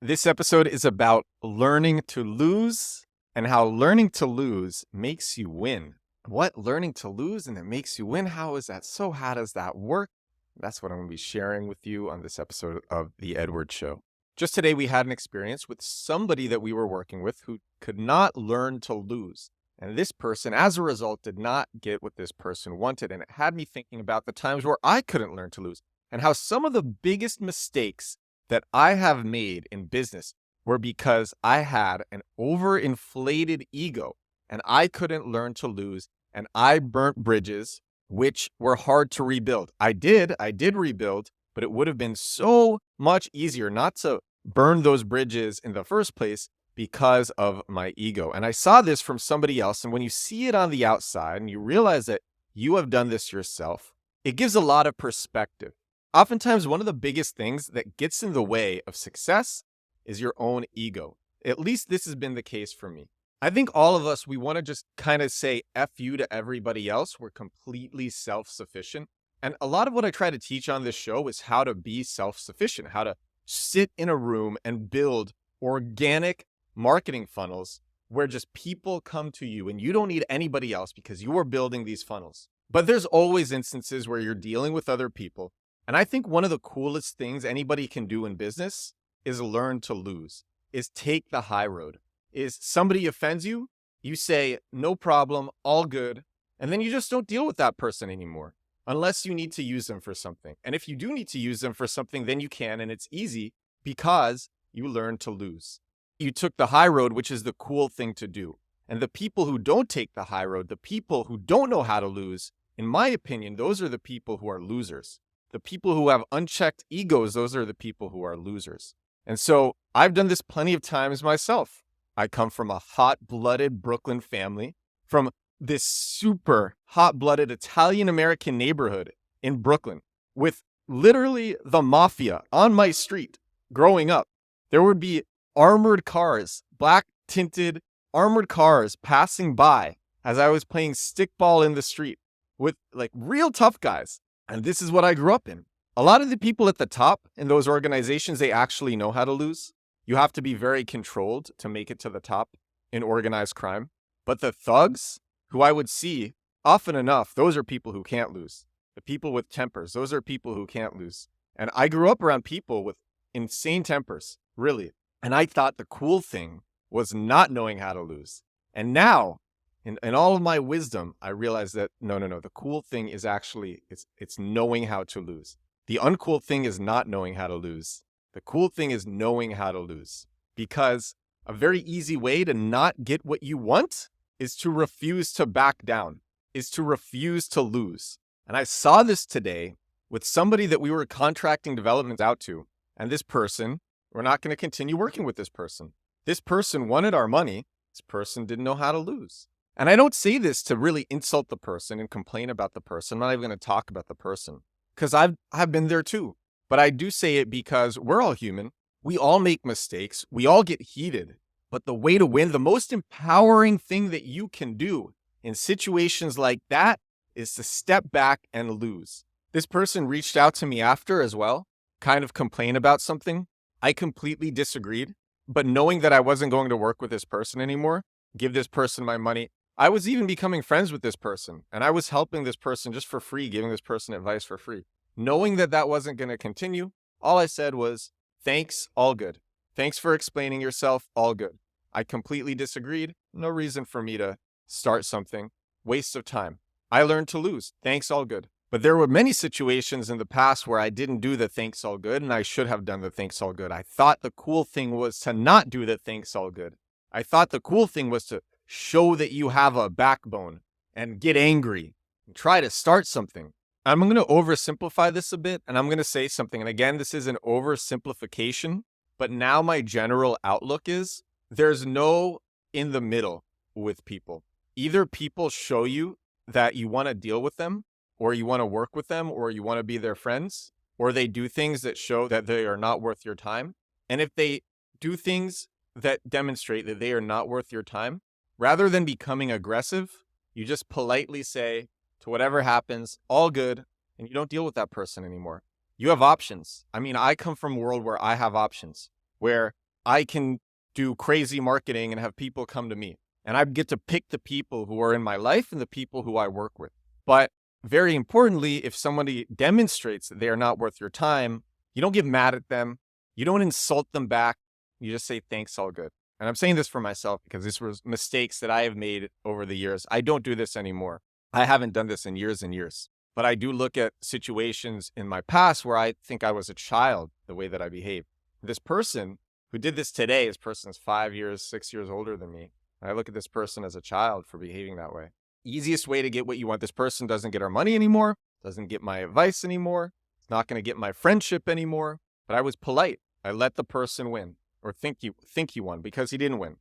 This episode is about learning to lose and how learning to lose makes you win. What learning to lose and it makes you win? How is that so? How does that work? That's what I'm going to be sharing with you on this episode of The Edward Show. Just today, we had an experience with somebody that we were working with who could not learn to lose. And this person, as a result, did not get what this person wanted. And it had me thinking about the times where I couldn't learn to lose and how some of the biggest mistakes that I have made in business were because I had an overinflated ego and I couldn't learn to lose and I burnt bridges which were hard to rebuild. I did rebuild, but it would have been so much easier not to burn those bridges in the first place because of my ego. And I saw this from somebody else. And when you see it on the outside and you realize that you have done this yourself, it gives a lot of perspective. Oftentimes, one of the biggest things that gets in the way of success is your own ego. At least this has been the case for me. I think all of us, we want to just kind of say F you to everybody else. We're completely self-sufficient. And a lot of what I try to teach on this show is how to be self-sufficient, how to sit in a room and build organic marketing funnels where just people come to you and you don't need anybody else because you are building these funnels. But there's always instances where you're dealing with other people. And I think one of the coolest things anybody can do in business is learn to lose, is take the high road. Is somebody offends you, you say, no problem, all good. And then you just don't deal with that person anymore unless you need to use them for something. And if you do need to use them for something, then you can. And it's easy because you learn to lose. You took the high road, which is the cool thing to do. And the people who don't take the high road, the people who don't know how to lose, in my opinion, those are the people who are losers. The people who have unchecked egos, those are the people who are losers. And so I've done this plenty of times myself. I come from a hot-blooded Brooklyn family, from this super hot-blooded Italian-American neighborhood in Brooklyn with literally the mafia on my street growing up. There would be armored cars, black-tinted armored cars passing by as I was playing stickball in the street with like real tough guys. And this is what I grew up in. A lot of the people at the top in those organizations, they actually know how to lose. You have to be very controlled to make it to the top in organized crime. But the thugs, who I would see often enough, those are people who can't lose. The people with tempers, those are people who can't lose. And I grew up around people with insane tempers, really. And I thought the cool thing was not knowing how to lose. And now, in all of my wisdom, I realized that no. The cool thing is actually, it's knowing how to lose. The uncool thing is not knowing how to lose. The cool thing is knowing how to lose. Because a very easy way to not get what you want is to refuse to back down, is to refuse to lose. And I saw this today with somebody that we were contracting development out to. And this person, we're not going to continue working with this person. This person wanted our money. This person didn't know how to lose. And I don't say this to really insult the person and complain about the person. I'm not even going to talk about the person because I've been there too. But I do say it because we're all human. We all make mistakes. We all get heated. But the way to win, the most empowering thing that you can do in situations like that is to step back and lose. This person reached out to me after as well, kind of complain about something. I completely disagreed. But knowing that I wasn't going to work with this person anymore, give this person my money, I was even becoming friends with this person, and I was helping this person just for free, giving this person advice for free. Knowing that that wasn't going to continue, all I said was, thanks, all good. Thanks for explaining yourself, all good. I completely disagreed. No reason for me to start something. Waste of time. I learned to lose. Thanks, all good. But there were many situations in the past where I didn't do the thanks, all good, and I should have done the thanks, all good. I thought the cool thing was to not do the thanks, all good. I thought the cool thing was to show that you have a backbone and get angry and try to start something. I'm going to oversimplify this a bit and I'm going to say something. And again, this is an oversimplification, but now my general outlook is there's no in the middle with people. Either people show you that you want to deal with them or you want to work with them or you want to be their friends, or they do things that show that they are not worth your time. And if they do things that demonstrate that they are not worth your time, rather than becoming aggressive, you just politely say to whatever happens, all good, and you don't deal with that person anymore. You have options. I mean, I come from a world where I have options, where I can do crazy marketing and have people come to me. And I get to pick the people who are in my life and the people who I work with. But very importantly, if somebody demonstrates that they are not worth your time, you don't get mad at them. You don't insult them back. You just say, thanks, all good. And I'm saying this for myself because these were mistakes that I have made over the years. I don't do this anymore. I haven't done this in years and years. But I do look at situations in my past where I think I was a child, the way that I behaved. This person who did this today, this person is 5 years, 6 years older than me. I look at this person as a child for behaving that way. Easiest way to get what you want. This person doesn't get our money anymore, doesn't get my advice anymore, it's not going to get my friendship anymore. But I was polite. I let the person win, or think he won, because he didn't win.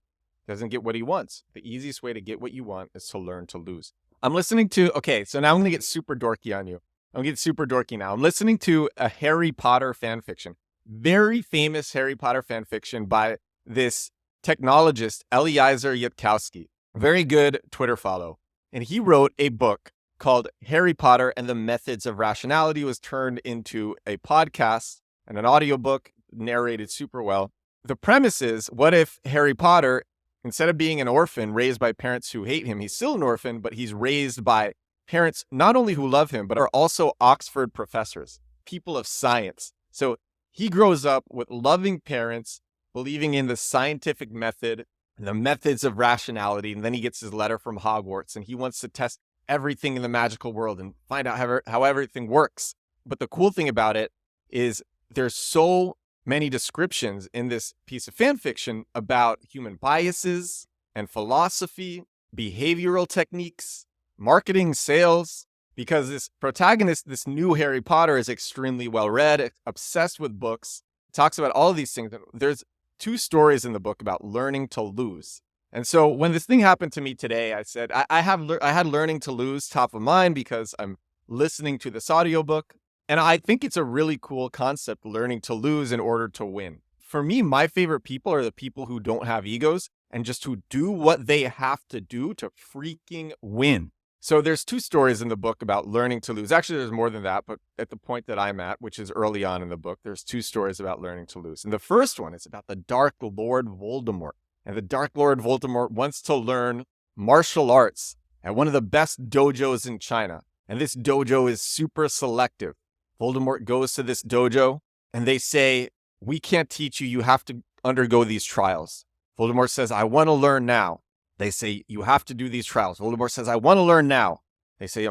Doesn't get what he wants. The easiest way to get what you want is to learn to lose. I'm listening to, okay, so now I'm going to get super dorky on you. I'm going to get super dorky now. I'm listening to a Harry Potter fan fiction. Very famous Harry Potter fan fiction by this technologist, Eliezer Yudkowsky. Very good Twitter follow. And he wrote a book called Harry Potter and the Methods of Rationality. It was turned into a podcast and an audiobook, narrated super well. The premise is, what if Harry Potter, instead of being an orphan raised by parents who hate him, he's still an orphan, but he's raised by parents not only who love him, but are also Oxford professors, people of science. So he grows up with loving parents, believing in the scientific method, the methods of rationality, and then he gets his letter from Hogwarts, and he wants to test everything in the magical world and find out how everything works. But the cool thing about it is there's so many descriptions in this piece of fan fiction about human biases and philosophy, behavioral techniques, marketing, sales, because this protagonist, this new Harry Potter, is extremely well-read, obsessed with books, talks about all of these things. There's 2 stories in the book about learning to lose. And so when this thing happened to me today, I said, I had learning to lose top of mind because I'm listening to this audiobook. And I think it's a really cool concept, learning to lose in order to win. For me, my favorite people are the people who don't have egos and just who do what they have to do to freaking win. So there's 2 stories in the book about learning to lose. Actually, there's more than that, but at the point that I'm at, which is early on in the book, there's 2 stories about learning to lose. And the first one is about the Dark Lord Voldemort. And the Dark Lord Voldemort wants to learn martial arts at one of the best dojos in China. And this dojo is super selective. Voldemort goes to this dojo and they say, we can't teach you. You have to undergo these trials. Voldemort says, I want to learn now. They say, you have to do these trials. Voldemort says, I want to learn now. They say,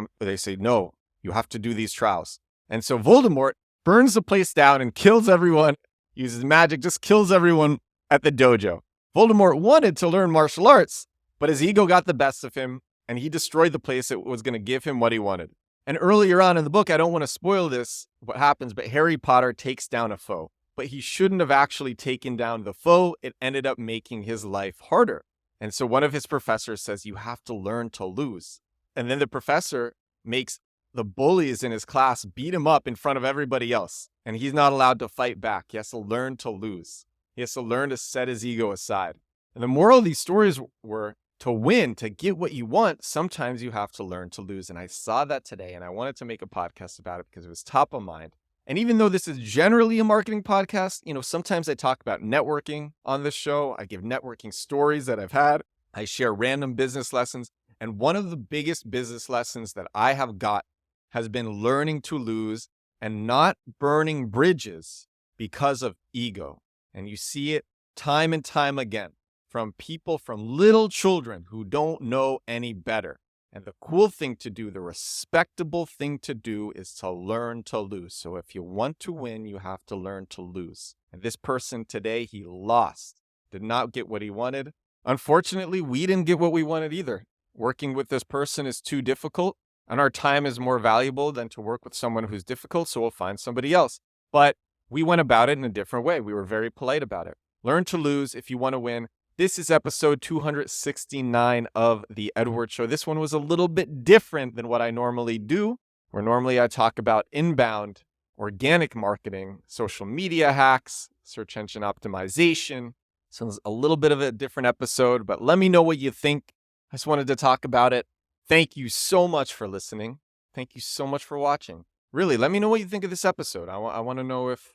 no, you have to do these trials. And so Voldemort burns the place down and kills everyone, uses magic, just kills everyone at the dojo. Voldemort wanted to learn martial arts, but his ego got the best of him and he destroyed the place that was going to give him what he wanted. And earlier on in the book, I don't want to spoil this, what happens, but Harry Potter takes down a foe. But he shouldn't have actually taken down the foe. It ended up making his life harder. And so one of his professors says, you have to learn to lose. And then the professor makes the bullies in his class beat him up in front of everybody else. And he's not allowed to fight back. He has to learn to lose. He has to learn to set his ego aside. And the moral of these stories were, to win, to get what you want, sometimes you have to learn to lose. And I saw that today, and I wanted to make a podcast about it because it was top of mind. And even though this is generally a marketing podcast, sometimes I talk about networking on this show. I give networking stories that I've had. I share random business lessons. And one of the biggest business lessons that I have got has been learning to lose and not burning bridges because of ego. And you see it time and time again from people, from little children who don't know any better. And the cool thing to do, the respectable thing to do, is to learn to lose. So if you want to win, you have to learn to lose. And this person today, he lost, did not get what he wanted. Unfortunately, we didn't get what we wanted either. Working with this person is too difficult, and our time is more valuable than to work with someone who's difficult, so we'll find somebody else. But we went about it in a different way. We were very polite about it. Learn to lose if you want to win. This is episode 269 of The Edward Show. This one was a little bit different than what I normally do, where normally I talk about inbound, organic marketing, social media hacks, search engine optimization. So it's a little bit of a different episode, but let me know what you think. I just wanted to talk about it. Thank you so much for listening. Thank you so much for watching. Really, let me know what you think of this episode. I want to know if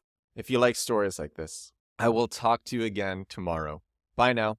you like stories like this. I will talk to you again tomorrow. Bye now.